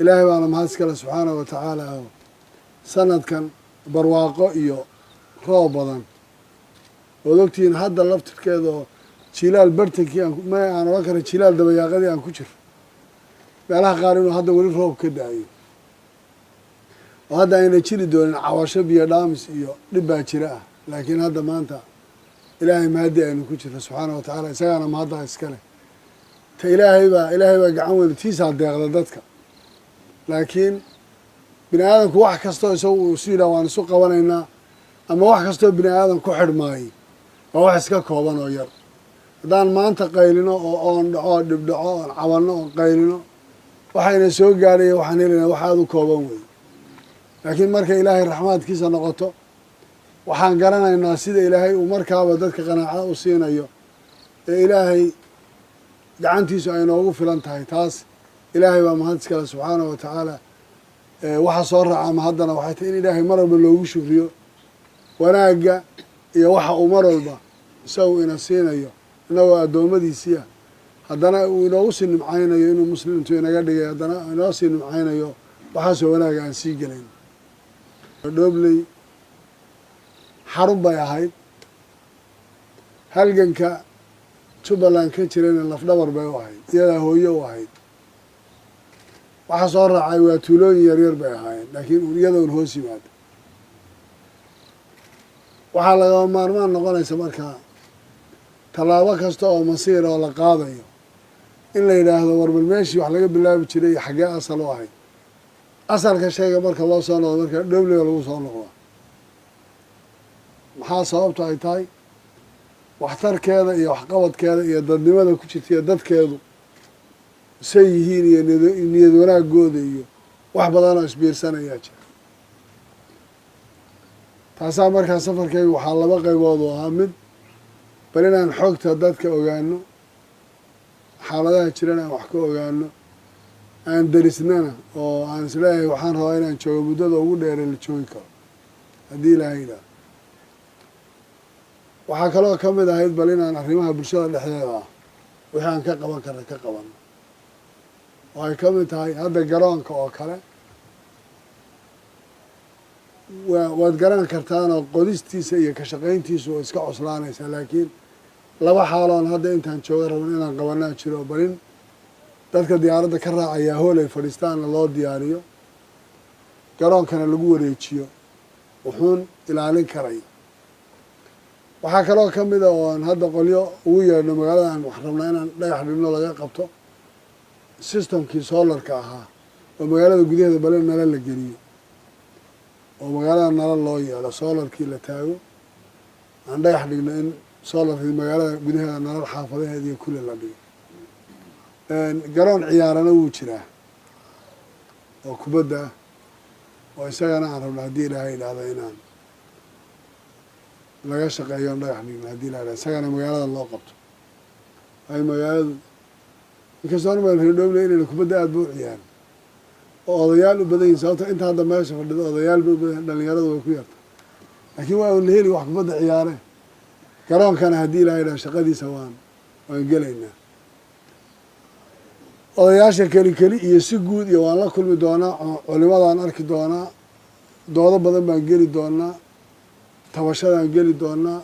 ilaahay baana mahad iskale subxaanahu wa tacaala oo sanadkan barwaaqo iyo roob badan ood ogtihiin hadda laftirkeeda oo jilaal bartankii aan oran kara jilaal dabayaaqadii aan ku jiro meelaha qaar inuu hadda weli roob ka da-ayo oo hadda ayna jiri doonin cawasho biyo dhaamis iyo dhib baa jira ah laakiin hadda maanta ilaahay mahaddi aynu ku jirno subxaanahu wa tacaala isagaana mahaddaa iskale ta ilaahay baa gacan weyn tiisaa deeqda dadka laakiin bini aadamku wax kastoo isagu uu isu yidhaha waan isu qabanaynaa ama wax kastoo bini aadan ku xidhmaayay waa wax iska kooban oo yar haddaan maanta qaylino oo oon dhaco oo dhibdhaco oon cabanno oon qaylino waxayna soo gaadhaya waxaan helayna wax aada u kooban wey laakiin marka ilaahay raxmaadkiisa noqoto waxaan garanaynaa sida ilaahay uu markaaba dadka qanaaco u siinayo ee ilaahay gacantiisu ay noogu filan tahay taas ilaahay baa mahad iskale subxaanahu wa tacaala waxa soo raaca ama haddana waxay tahay in ilaahay mar walba loogu shukriyo wanaagga iyo waxa uu mar walba isagu ina siinayo innagoo addoommadiisiia haddana uu inoogu sii nimcaynayo inuu muslimtu inaga dhigay haddana inoo sii nimcaynayo waxaasoo wanaaga aan sii gelayn dhoobley xarun bay ahayd halganka jubbaland ka jirayna lafdhabar bay u ahayd iyadaa hooye u ahayd waxa soo raacay waa tuulooyin yaryar bay ahaayeen laakiin iyadoon hoos yimaado waxaa lagama maarmaan noqonaysa markaa tallaabo kasta oo masiir oo la qaadayo in la yidhaahdo warbal meeshii wax laga bilaabi jiray iyo xaggee asal u ahayd asalka shayga marka loo soo noqdo marka dhowliga lagu soo noqdaa maxaa sababto ay tahay waxtarkeeda iyo waxqabadkeeda iyo dadnimada ku jirta iyo dadkeedu say yihiin iyo niyad wanaagooda iyo wax badanoo isbiirsanayaa jira taasaa markaa safarkaygu waxaa laba qaybood oo ahaa mid bal inaan xogta dadka ogaano xaaladaha jiran aan wax ka ogaano aan darisnana oo aan isleeyahay waxaan rabaa inaan joogo muddada ugu dheere la joogi karo haddii ilaahay yidhaah waxaa kaloo ka mid ahayd bal inaan arrimaha bulshada dhexdeeda ah wixii aan ka qaban karna ka qabano oo ay ka mid tahay hadda garoonka oo kale waad garan kartaanoo qodistiisa iyo ka shaqayntiisu oo iska coslaanaysaa laakiin laba xaaloon hadda intaan jooga raban inaan qabanaa jiro balin dadka diyaaradda ka raacayaa hool ay fadhiistaanna loo diyaariyo garoonkana lagu wareejiyo wuxuun ilaalin karay waxaa kaloo ka mida oo aan hadda qolyo ugu yeedhno magaalada aan wax rabnaa inaan dhagax dhigno laga qabto systemkii soolarka ahaa oo magaalada gudaheeda bale nala la geliyo oo magaalada nala loo yeelo soolarkii la taago aan dhagax dhigno in soolarkii magaalada gudaheeda nalal xaafadaheeda iyo kulli la dhigo garoon ciyaarana wuu jiraa oo kubadda ah oo isagana aan rabno haddii ilaahay idhaahdo inaan laga shaqeeyo on dhagax dhigno haddii ilaha idhahdo isagana magaalada loo qabto ay magaaladu inkastoo nima reerdhowle inayna kubadda aada ba u ciyaarin oo odayaal u badan yihin sababto inta hadda meesha fadhido odayaal bay u badan yihin dhalinyaradu way ku yarta laakiin waa un la heli wax kubadda ciyaare garoonkana haddii ilaha idhahdo shaqadiisa waan gelaynaa odayaasha keli keli iyo si guud iyo waan la kulmi doonaa culimadaan arki doonaa doodo badan baan geli doonaa tabashadaan geli doonaa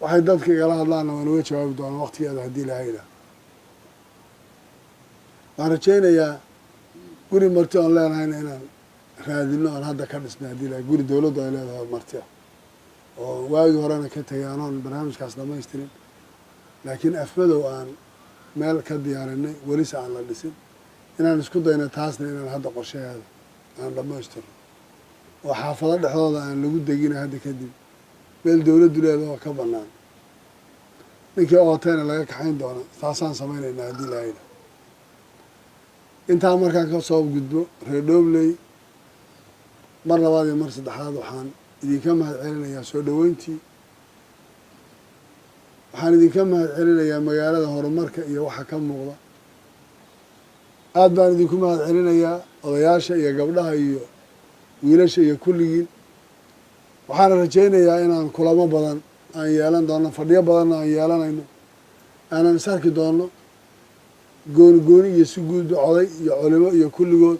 waxay dadka igala hadlaanna waan uga jawaabi doonaa waqtigeeda haddii ilaha idhahdo waxaan rajaynayaa guri marti oon leenahayna inaan raadino oon hadda ka dhisnay haddii ilahay guri dowladdu ay leedahay marti ah oo waagii horena ka tegay anoon barnaamijkaas dhamaystirin laakiin afmadow aan meel ka diyaarinay welise aan la dhisin inaan isku dayno taasna inaan hadda qorshaheeda aan dhamaystirno oo xaafado dhexdooda aan lagu degina hadda kadib meel dowladdu leeda oo ka bannaan ninkii ootayna laga kaxayn doono taasaan samaynaynaa haddii ilaahayda intaa markaan ka soo gudbo reer dhoobley mar labaad iyo mar saddexaad waxaan idinka mahad celinayaa soo dhoweyntii waxaan idinka mahad celinayaa magaalada horumarka iyo waxa ka muuqda aada baan idinku mahad celinayaa odayaasha iyo gabdhaha iyo wiilasha iyo kulligiin waxaana rajaynayaa inaan kulamo badan aan yeelan doono fadhiyo badanna aan yeelanayno aanan is arki doono gooni iyo si guud coday iyo culimo iyo kulligood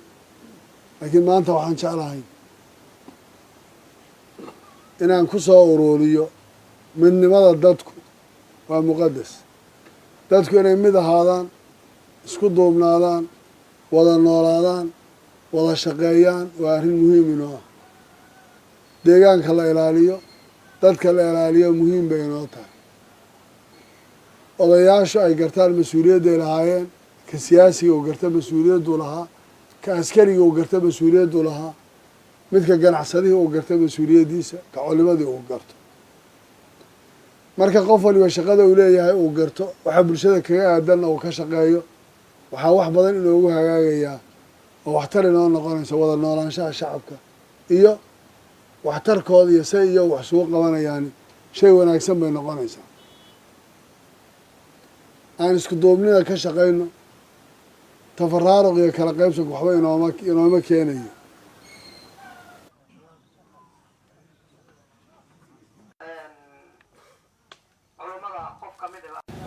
laakiin maanta waxaan jeclahay inaan ku soo ururiyo midnimada dadku waa muqadas dadku inay mid ahaadaan isku duubnaadaan wada noolaadaan wada shaqeeyaan waa arrin muhiim inoo ah deegaanka la ilaaliyo dadka la ilaaliyo muhiim bay inoo tahay odayaashu ay gartaan mas-uuliyadday lahaayeen ka siyaasiga uu garta mas-uuliyaddu lahaa ka askariga uu garta mas-uuliyaddu lahaa midka ganacsadihii uu garta mas-uuliyaddiisa ka culimadii uu garto marka qof waliba shaqada uu leeyahay uu garto waxaa bulshada kaga aadanna uu ka shaqeeyo waxaa wax badan inoogu hagaagayaa oo waxtar inoo noqonaysa wada noolaanshaha shacabka iyo waxtarkooda iyo say iyo wax sugu qabanayaani shay wanaagsan bay noqonaysaa aan isku duubnida ka shaqayno tafaraaruq iyo kala qaybsanka waxba inooma keenayo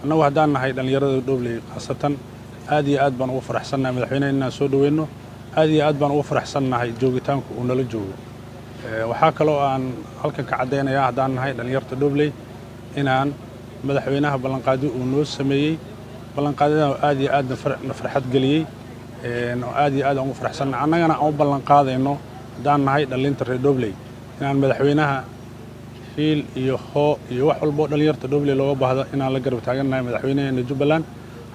annagu haddaan nahay dhallinyarada Dhobley khaasatan aad iyo aad baan ugu faraxsannahay madaxweynaha inaan soo dhaweyno aad iyo aad baan ugu faraxsannahay joogitaanku uu nala joogo waxaa kaloo aan halkan ka caddeynayaa haddaan nahay dhallinyarta Dhobley inaan madaxweynaha ballanqaadi uu noo sameeyey ballanqaadina aad iyo aad na farxad geliyey aad iyo aad aan ugu faraxsannahay annagana aan u ballanqaadayno haddaan nahay dhallinta reer Dhobley inaan madaxweynaha hiil iyo hoo iyo wax walbo dhallinyarta Dhobley looga baahdo inaan la garab taagannahay madaxweynaheena Jubbaland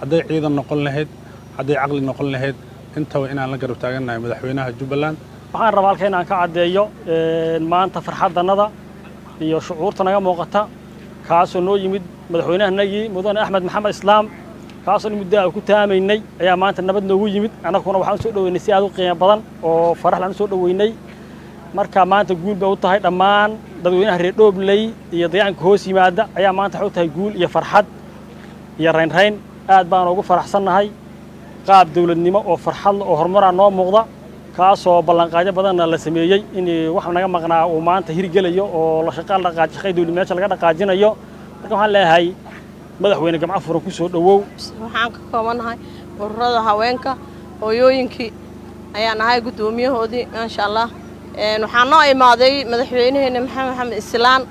hadday ciidan noqon lahayd hadday caqli noqon lahayd intaba inaan la garab taagannahay madaxweynaha Jubbaland waxaan rabaa halkan inaan ka caddeeyo maanta farxadannada iyo shucuurta naga muuqata kaasoo noo yimid madaxweynahanagii mudane Axmed Maxamed Islaam kaasoo muddo ku taamaynay ayaa maanta nabad noogu yimid annaguna waxaan soo dhaweynay si aad u qiimo badan oo farax lan soo dhaweynay marka maanta guul bay u tahay dhammaan dadweynaha reer Dhobley iyo deegaanka hoos yimaada ayaa maanta waxay u tahay guul iyo farxad iyo rayn aad baan ugu faraxsannahay qaab dawladnimo oo farxad oo horumar noo muuqda kaasoo ballanqaadyo badan la sameeyay in wax naga maqnaa uu maanta hirgelayo oo la shaqaal dhaqaajay dawlad meesha laga dhaqaajinayo marka waxaan leeyahay madaxweyne gamco furan ku soo dhawow waxaan ka koobanahay ururada haweenka hooyooyinkii ayaan ahay gudoomiyahoodii insha Allah waxaan noo imaaday madaxweynaheena Maxamed Islaan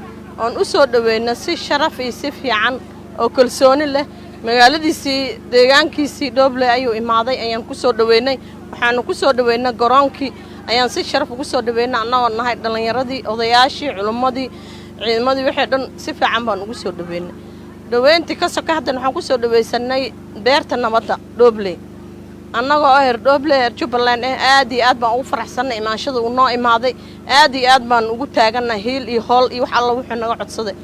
oon u soo dhaweynaa si sharaf iyo si fiican oo kalsooni leh magaaladiisii deegaankiisii Dhobley ayuu imaaday ayaan ku soo dhaweynay waxaan ku soo dhaweynaa garoonkii ayaan si sharaf ugu soo dhaweynaa annagoo nahay dhalinyaradii odayaashii culimadii ciidamadii wixii dhan si fiican baan ugu soo dhaweynay dhaweyntii ka soo kaxdan waxaan ku soo dhaweysanay beerta nabadda Dhobley annagoo heer Dhobley Jubbaland aad iyo aad baan ugu faraxsanay imaanshada uu noo imaaday aad iyo aad baan ugu taagannahay hiil iyo hool iyo wax alla wuxuu naga codsaday